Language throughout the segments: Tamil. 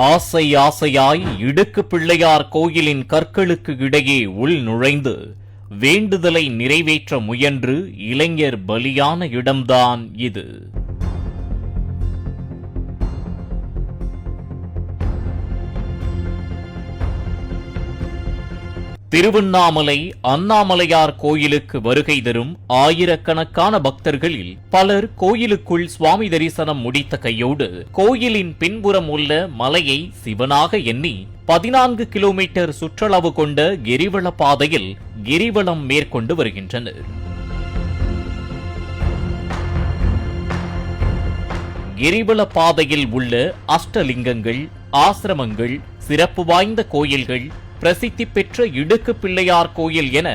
ஆசை ஆசையாய் இடுக்கு பிள்ளையார் கோயிலின் கற்களுக்கு இடையே உள் நுழைந்து வேண்டுதலை நிறைவேற்ற முயன்று இளைஞர் பலியான இடம்தான் இது. திருவண்ணாமலை அண்ணாமலையார் கோயிலுக்கு வருகை தரும் ஆயிரக்கணக்கான பக்தர்களில் பலர் கோயிலுக்குள் சுவாமி தரிசனம் முடித்த கையோடு கோயிலின் பின்புறம் உள்ள மலையை சிவனாக எண்ணி 14 கிலோமீட்டர் சுற்றளவு கொண்ட கிரிவல பாதையில் கிரிவலம் மேற்கொண்டு வருகின்றனர். கிரிவல பாதையில் உள்ள அஷ்டலிங்கங்கள், ஆசிரமங்கள், சிறப்பு வாய்ந்த கோயில்கள், பிரசித்தி பெற்ற இடுக்கு பிள்ளையார் கோயில் என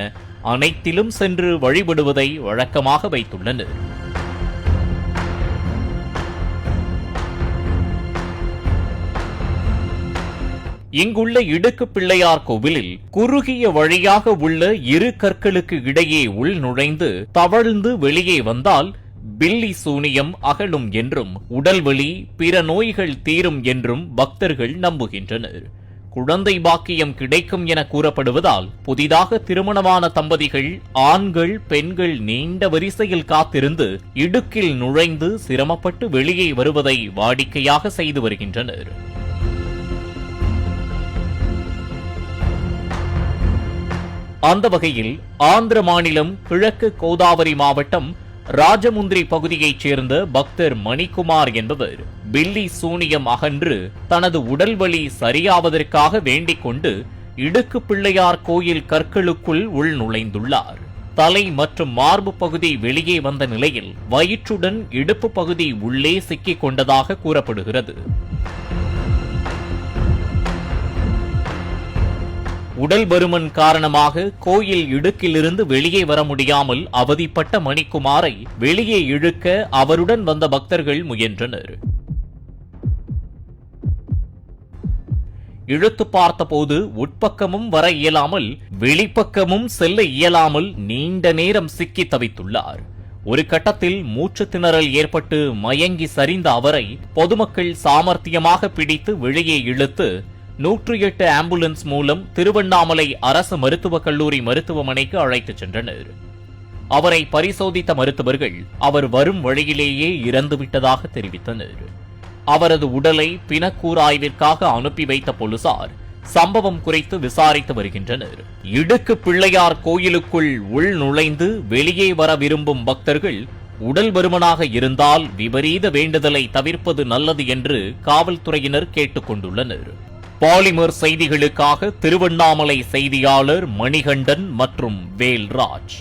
அனைத்திலும் சென்று வழிபடுவதை வழக்கமாக வைத்துள்ளனர். இங்குள்ள இடுக்கு பிள்ளையார் கோவிலில் குறுகிய வழியாக உள்ள இரு கற்களுக்கு இடையே உள் நுழைந்து தவழ்ந்து வெளியே வந்தால் பில்லி சூனியம் அகலும் என்றும் உடல்வலி, பிற நோய்கள் தீரும் என்றும் பக்தர்கள் நம்புகின்றனர். குழந்தை பாக்கியம் கிடைக்கும் என கூறப்படுவதால் புதிதாக திருமணமான தம்பதிகள் ஆண்கள் பெண்கள் நீண்ட வரிசையில் காத்திருந்து இடுக்கில் நுழைந்து சிரமப்பட்டு வெளியே வருவதை வாடிக்கையாக செய்து வருகின்றனர். அந்த வகையில் ஆந்திர மாநிலம் கிழக்கு கோதாவரி மாவட்டம் ராஜமுந்திரி பகுதியைச் சேர்ந்த பக்தர் மணிக்குமார் என்பவர் பில்லி சூனியம் அகன்று தனது உடல் வலி சரியாவதற்காக வேண்டிக் கொண்டு இடுக்கு பிள்ளையார் கோயில் கற்களுக்குள் உள் நுழைந்துள்ளார். தலை மற்றும் மார்பு பகுதி வெளியே வந்த நிலையில் வயிற்றுடன் இடுப்பு பகுதி உள்ளே சிக்கிக் கொண்டதாக கூறப்படுகிறது. உடல் பருமன் காரணமாக கோயில் இடுக்கிலிருந்து வெளியே வர முடியாமல் அவதிப்பட்ட மணிக்குமாரை வெளியே இழுக்க அவருடன் வந்த பக்தர்கள் முயன்றனர். இழுத்து பார்த்தபோது உட்பக்கமும் வர இயலாமல் வெளிப்பக்கமும் செல்ல இயலாமல் நீண்ட நேரம் சிக்கி தவித்துள்ளார். ஒரு கட்டத்தில் மூச்சு திணறல் ஏற்பட்டு மயங்கி சரிந்த அவரை பொதுமக்கள் சாமர்த்தியமாக பிடித்து வெளியே இழுத்து 108 ஆம்புலன்ஸ் மூலம் திருவண்ணாமலை அரசு மருத்துவக் கல்லூரி மருத்துவமனைக்கு அழைத்துச் சென்றனர். அவரை பரிசோதித்த மருத்துவர்கள் அவர் வரும் வழியிலேயே இறந்துவிட்டதாக தெரிவித்தனர். அவரது உடலை பிணக்கூராய்விற்காக அனுப்பி வைத்த போலீசார் சம்பவம் குறித்து விசாரித்து வருகின்றனர். இடுக்கு பிள்ளையார் கோயிலுக்குள் உள் நுழைந்து வெளியே வர விரும்பும் பக்தர்கள் உடல் பருமனாக இருந்தால் விபரீத வேண்டுதலை தவிர்ப்பது நல்லது என்று காவல்துறையினர் கேட்டுக் கொண்டுள்ளனர். பாலிமர் செய்திகளுக்காக திருவண்ணாமலை செய்தியாளர் மணிகண்டன் மற்றும் வேல்ராஜ்.